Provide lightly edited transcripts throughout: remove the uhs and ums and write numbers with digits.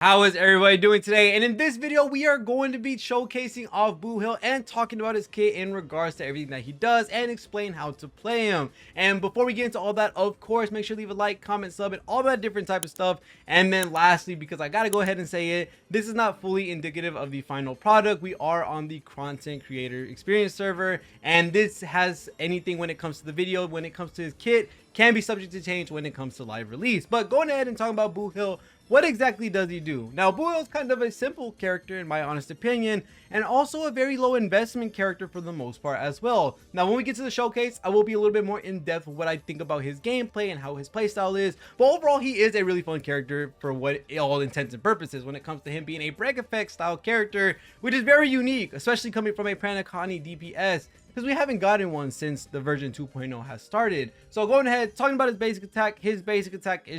How is everybody doing today? And in this video, we are going to be showcasing off Boothill and talking about his kit in regards to everything that he does and explain how to play him. And before we get into all that, of course, make sure to leave a like, comment, sub, and all that different type of stuff. And then lastly, because I gotta go ahead and say it, this is not fully indicative of the final product. We are on the content creator experience server, and this has anything when it comes to the video, when it comes to his kit, can be subject to change when it comes to live release. But going ahead and talking about Boothill, what exactly does he do? Now, Boothill is kind of a simple character in my honest opinion, and also a very low investment character for the most part as well. Now, when we get to the showcase, I will be a little bit more in depth with what I think about his gameplay and how his playstyle is. But overall, he is a really fun character for what all intents and purposes when it comes to him being a break effect style character, which is very unique, especially coming from a Pranakani DPS, because we haven't gotten one since the version 2.0 has started. So going ahead, talking about his basic attack is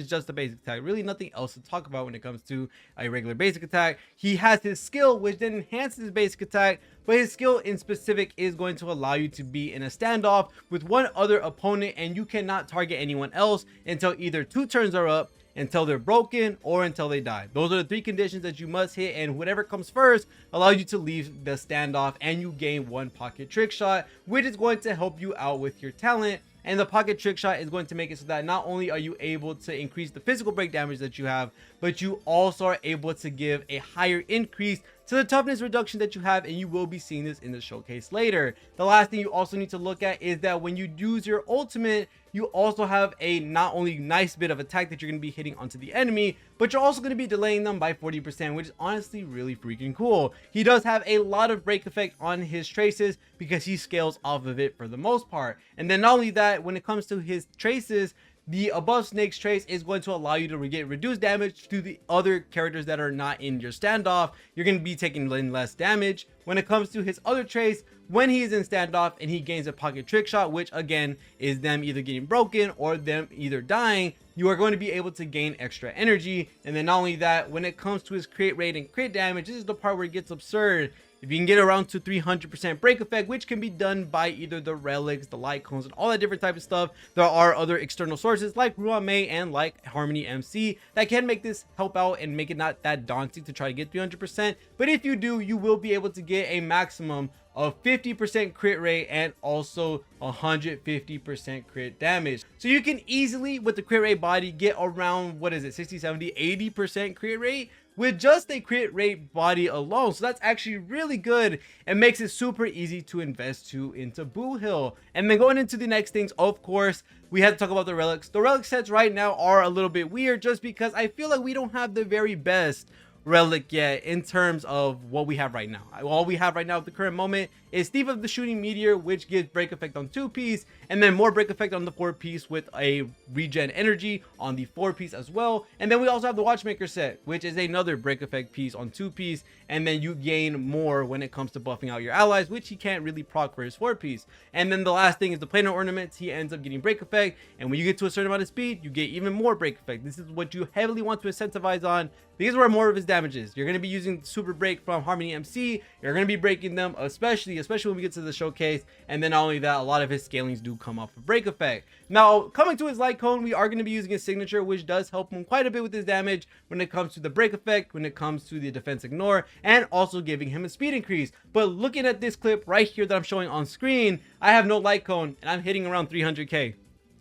just a basic attack, really nothing else to talk about when it comes to a regular basic attack. He has his skill, which then enhances his basic attack, but his skill in specific is going to allow you to be in a standoff with one other opponent, and you cannot target anyone else until either 2 turns are up, until they're broken, or until they die. Those are the 3 conditions that you must hit, and whatever comes first allows you to leave the standoff, and you gain 1 pocket trick shot, which is going to help you out with your talent. And the pocket trick shot is going to make it so that not only are you able to increase the physical break damage that you have, but you also are able to give a higher increase to the toughness reduction that you have, and you will be seeing this in the showcase later. The last thing you also need to look at is that when you use your ultimate, you also have a not only nice bit of attack that you're going to be hitting onto the enemy, but you're also going to be delaying them by 40%, which is honestly really freaking cool. He does have a lot of break effect on his traces because he scales off of it for the most part. And then not only that, when it comes to his traces, the above snake's trace is going to allow you to get reduced damage to the other characters that are not in your standoff. You're going to be taking in less damage. When it comes to his other trace, when he is in standoff and he gains a pocket trick shot, which again is them either getting broken or them either dying, you are going to be able to gain extra energy. And then not only that, when it comes to his crit rate and crit damage, this is the part where it gets absurd. If you can get around to 300% break effect, which can be done by either the relics, the Lightcones, and all that different type of stuff, there are other external sources like REHOO and like Harmony MC that can make this help out and make it not that daunting to try to get 300%. But if you do, you will be able to get a maximum of 50% crit rate and also 150% crit damage. So you can easily, with the crit rate body, get around, what is it, 60, 70, 80% crit rate with just a crit rate body alone. So that's actually really good and makes it super easy to invest into Boothill. And then going into the next things, of course, we have to talk about the relics. The relic sets right now are a little bit weird just because I feel like we don't have the very best relic yet in terms of what we have right now. All we have right now at the current moment is Thief of the Shooting Meteor, which gives break effect on 2-piece, and then more break effect on the 4-piece with a regen energy on the 4-piece as well. And then we also have the Watchmaker set, which is another break effect piece on 2-piece, and then you gain more when it comes to buffing out your allies, which he can't really proc for his 4-piece. And then the last thing is the planar ornaments. He ends up getting break effect, and when you get to a certain amount of speed, you get even more break effect. This is what you heavily want to incentivize on. These are where more of his damage is. You're going to be using super break from Harmony MC. You're going to be breaking them, especially when we get to the showcase. And then not only that, a lot of his scalings do come off of break effect. Now, coming to his Lightcone, we are going to be using his signature, which does help him quite a bit with his damage when it comes to the break effect, when it comes to the defense ignore, and also giving him a speed increase. But looking at this clip right here that I'm showing on screen, I have no Lightcone and I'm hitting around 300k.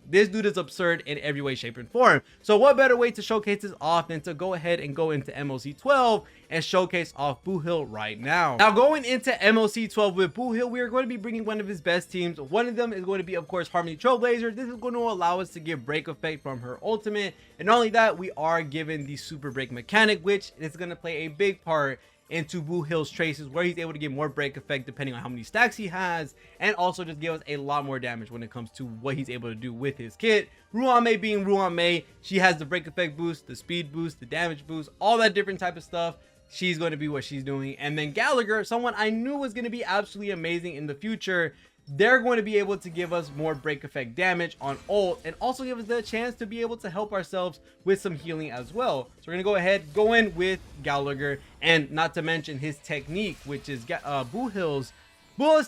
This dude is absurd in every way, shape, and form. So what better way to showcase this off than to go ahead and go into MOC 12 and showcase off Boothill right now. Now, going into MOC 12 with Boothill, we are going to be bringing one of his best teams. One of them is going to be, of course, Harmony Trailblazer. This is going to allow us to give break effect from her ultimate. And not only that, we are given the super break mechanic, which is going to play a big part into Boothill's traces, where he's able to get more break effect depending on how many stacks he has, and also just give us a lot more damage when it comes to what he's able to do with his kit. Ruame being Ruame, she has the break effect boost, the speed boost, the damage boost, all that different type of stuff. She's going to be what she's doing. And then Gallagher, someone I knew was going to be absolutely amazing in the future. They're going to be able to give us more break effect damage on ult, and also give us the chance to be able to help ourselves with some healing as well. So we're going to go in with Gallagher, and not to mention his technique, which is Boothill's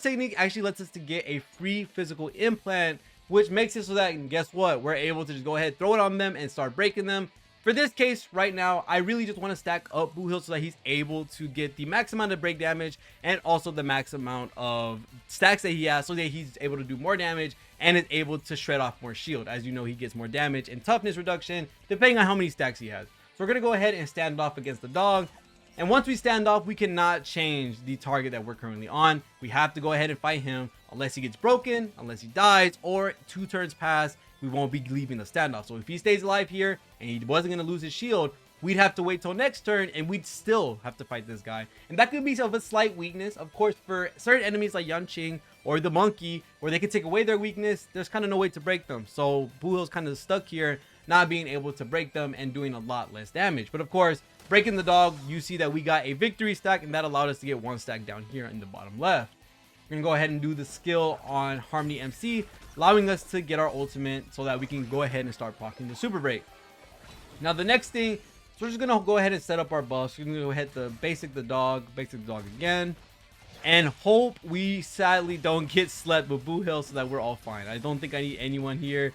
technique actually lets us to get a free physical implant, which makes it so that, guess what, we're able to just go ahead, throw it on them and start breaking them. For this case right now, I really just want to stack up Boothill so that he's able to get the max amount of break damage and also the max amount of stacks that he has, so that he's able to do more damage and is able to shred off more shield. As you know, he gets more damage and toughness reduction depending on how many stacks he has. So we're going to go ahead and stand off against the dog. And once we stand off, we cannot change the target that we're currently on. We have to go ahead and fight him unless he gets broken, unless he dies, or 2 turns pass. We won't be leaving the standoff. So if he stays alive here and he wasn't going to lose his shield, we'd have to wait till next turn and we'd still have to fight this guy. And that could be of a slight weakness. Of course, for certain enemies like Yanqing or the monkey, where they can take away their weakness, there's kind of no way to break them. So Boothill's kind of stuck here, not being able to break them and doing a lot less damage. But of course, breaking the dog, you see that we got a victory stack, and that allowed us to get 1 stack down here in the bottom left. We're gonna go ahead and do the skill on Harmony MC, allowing us to get our ultimate so that we can go ahead and start proccing the super break. Now the next thing, so we're just gonna go ahead and set up our buffs. We're gonna go ahead to basic the dog again, and hope we sadly don't get slept with Boothill so that we're all fine. I don't think I need anyone here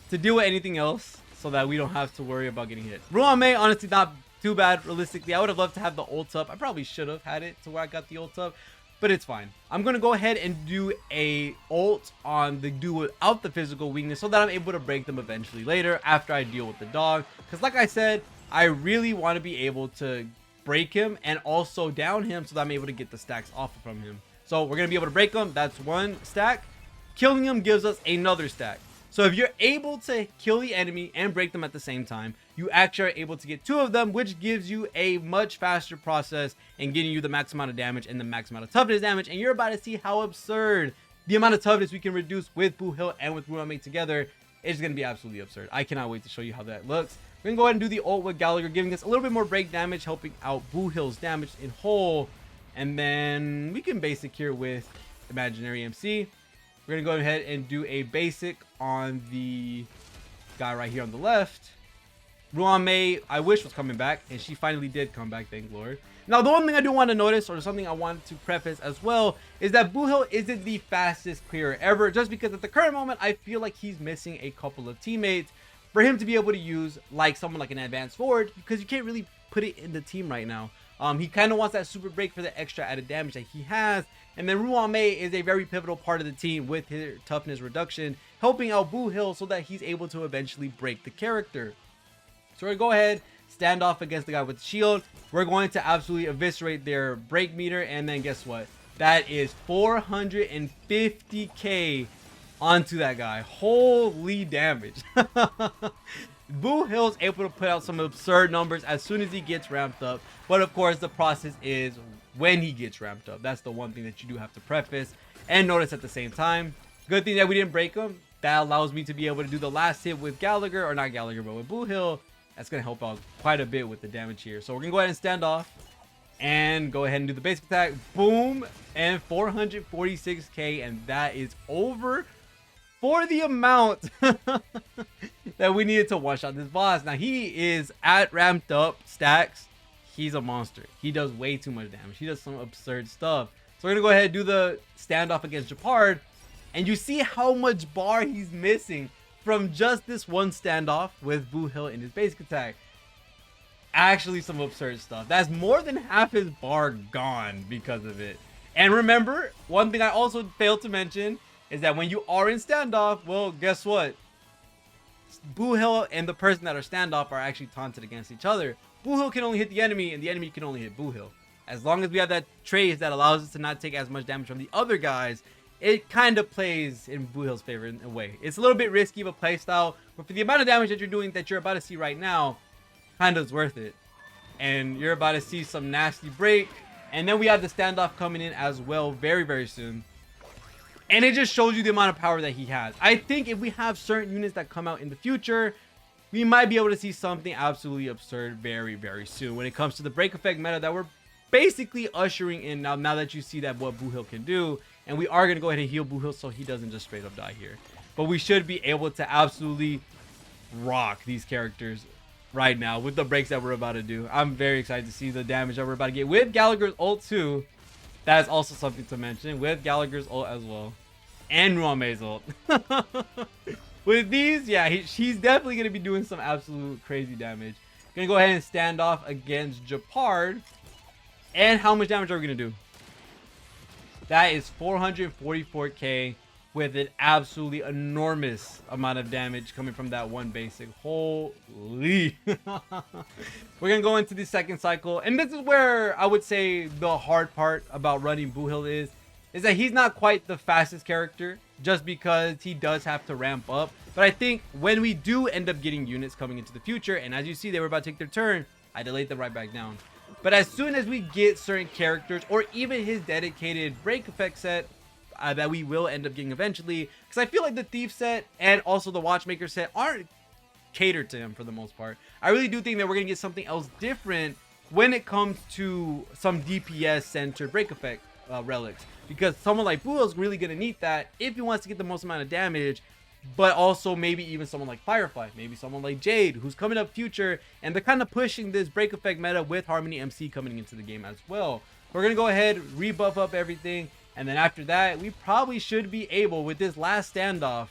to deal with anything else so that we don't have to worry about getting hit. Ruame, honestly, not too bad. Realistically, I would have loved to have the ult up. I probably should have had it to where I got the ult up, but it's fine. I'm gonna go ahead and do a ult on the dude without the physical weakness so that I'm able to break them eventually later after I deal with the dog. Because like I said, I really want to be able to break him and also down him so that I'm able to get the stacks off from him. So we're gonna be able to break him. That's 1 stack. Killing him gives us another stack. So if you're able to kill the enemy and break them at the same time, you actually are able to get 2 of them, which gives you a much faster process in getting you the max amount of damage and the max amount of toughness damage. And you're about to see how absurd the amount of toughness we can reduce with Boothill and with Ruame together. It's going to be absolutely absurd. I cannot wait to show you how that looks. We're going to go ahead and do the ult with Gallagher, giving us a little bit more break damage, helping out Boothill's damage in whole. And then we can basic here with Imaginary MC. We're going to go ahead and do a basic on the guy right here on the left. Ruame, I wish, was coming back, and she finally did come back, thank Lord. Now, the one thing I do want to notice, or something I wanted to preface as well, is that Boothill isn't the fastest clearer ever, just because at the current moment, I feel like he's missing a couple of teammates for him to be able to use, like someone like an advanced forward, because you can't really put it in the team right now. He kind of wants that super break for the extra added damage that he has. And then Ruame is a very pivotal part of the team with his toughness reduction, helping out Boothill so that he's able to eventually break the character. So we're going to go ahead, stand off against the guy with the shield. We're going to absolutely eviscerate their break meter. And then guess what? That is 450k onto that guy. Holy damage. Boothill's able to put out some absurd numbers as soon as he gets ramped up. But of course, the process is when he gets ramped up. That's the one thing that you do have to preface and notice at the same time. Good thing that we didn't break him. That allows me to be able to do the last hit with Gallagher, or not Gallagher, but with Boothill. That's going to help out quite a bit with the damage here. So we're going to go ahead and stand off and go ahead and do the basic attack. Boom. And 446k. And that is over for the amount that we needed to one-shot this boss. Now, he is at ramped up stacks. He's a monster. He does way too much damage. He does some absurd stuff. So we're going to go ahead and do the standoff against Japard. And you see how much bar he's missing from just this one standoff with Boothill in his basic attack. Actually, some absurd stuff. That's more than half his bar gone because of it. And remember, one thing I also failed to mention is that when you are in standoff, well, guess what? Boothill and the person that are standoff are actually taunted against each other. Boothill can only hit the enemy, and the enemy can only hit Boothill. As long as we have that trace that allows us to not take as much damage from the other guys, it kind of plays in Boothill's favor in a way. It's a little bit risky of a playstyle, but for the amount of damage that you're doing, that you're about to see right now, kind of is worth it. And you're about to see some nasty break. And then we have the standoff coming in as well very, very soon. And it just shows you the amount of power that he has. I think if we have certain units that come out in the future, we might be able to see something absolutely absurd very, very soon when it comes to the break effect meta that we're basically ushering in now that you see that what Boothill can do. And we are going to go ahead and heal Boothill so he doesn't just straight up die here. But we should be able to absolutely rock these characters right now with the breaks that we're about to do. I'm very excited to see the damage that we're about to get with Gallagher's ult too. That's also something to mention with Gallagher's ult as well. And Ruame's ult. With these, yeah, he's definitely going to be doing some absolute crazy damage. Gonna go ahead and stand off against Japard. And how much damage are we gonna do? That is 444k with an absolutely enormous amount of damage coming from that one basic. Holy. We're gonna go into the second cycle, and this is where I would say the hard part about running Boothill is that he's not quite the fastest character, just because he does have to ramp up. But I think when we do end up getting units coming into the future, and as you see they were about to take their turn, I delayed them right back down. But as soon as we get certain characters, or even his dedicated break effect set that we will end up getting eventually, because I feel like the thief set and also the watchmaker set aren't catered to him for the most part. I really do think that we're gonna get something else different when it comes to some DPS centered break effect relics, because someone like Boothill is really gonna need that if he wants to get the most amount of damage. But also maybe even someone like Firefly, maybe someone like Jade, who's coming up future, and they're kind of pushing this break effect meta with Harmony MC coming into the game as well. We're gonna go ahead, rebuff up everything, and then after that we probably should be able, with this last standoff,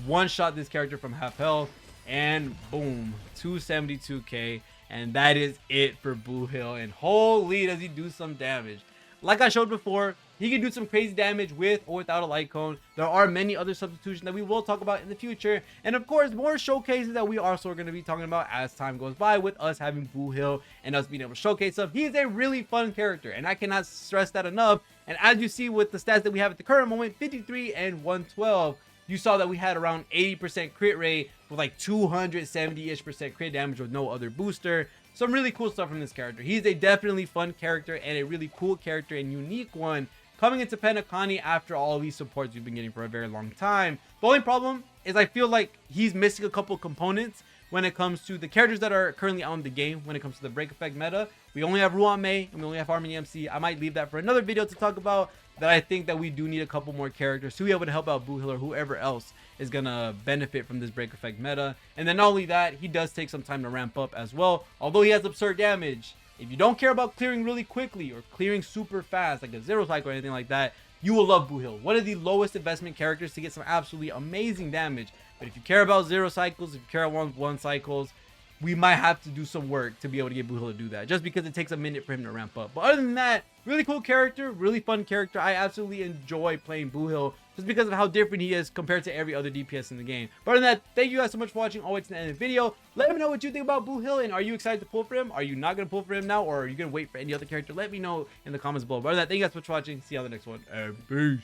one shot this character from half health, and boom, 272k, and that is it for Boothill. And holy, does he do some damage. Like I showed before, he can do some crazy damage with or without a light cone. There are many other substitutions that we will talk about in the future, and of course more showcases that we also are going to be talking about as time goes by, with us having Boothill and us being able to showcase stuff. He is a really fun character, and I cannot stress that enough. And as you see with the stats that we have at the current moment, 53 and 112, you saw that we had around 80% crit rate with like 270-ish% crit damage with no other booster. Some really cool stuff from this character. He's a definitely fun character and a really cool character and unique one coming into Penacony after all these supports we've been getting for a very long time. The only problem is I feel like he's missing a couple components when it comes to the characters that are currently on the game. When it comes to the break effect meta, we only have REHOO May and we only have Harmony MC. I might leave that for another video to talk about, that I think that we do need a couple more characters to be able to help out Boothill or whoever else is gonna benefit from this break effect meta. And then not only that, he does take some time to ramp up as well, although he has absurd damage. If you don't care about clearing really quickly or clearing super fast like a zero cycle or anything like that, you will love Boothill. One of the lowest investment characters to get some absolutely amazing damage. But if you care about zero cycles, if you care about one cycles, we might have to do some work to be able to get Boothill to do that, just because it takes a minute for him to ramp up. But other than that, really cool character, really fun character. I absolutely enjoy playing Boothill just because of how different he is compared to every other DPS in the game. But other than that, thank you guys so much for watching all the way to the end of the video. Let me know what you think about Boothill, and are you excited to pull for him? Are you not going to pull for him now, or are you going to wait for any other character? Let me know in the comments below. But other than that, thank you guys so much for watching. See you on the next one, and peace.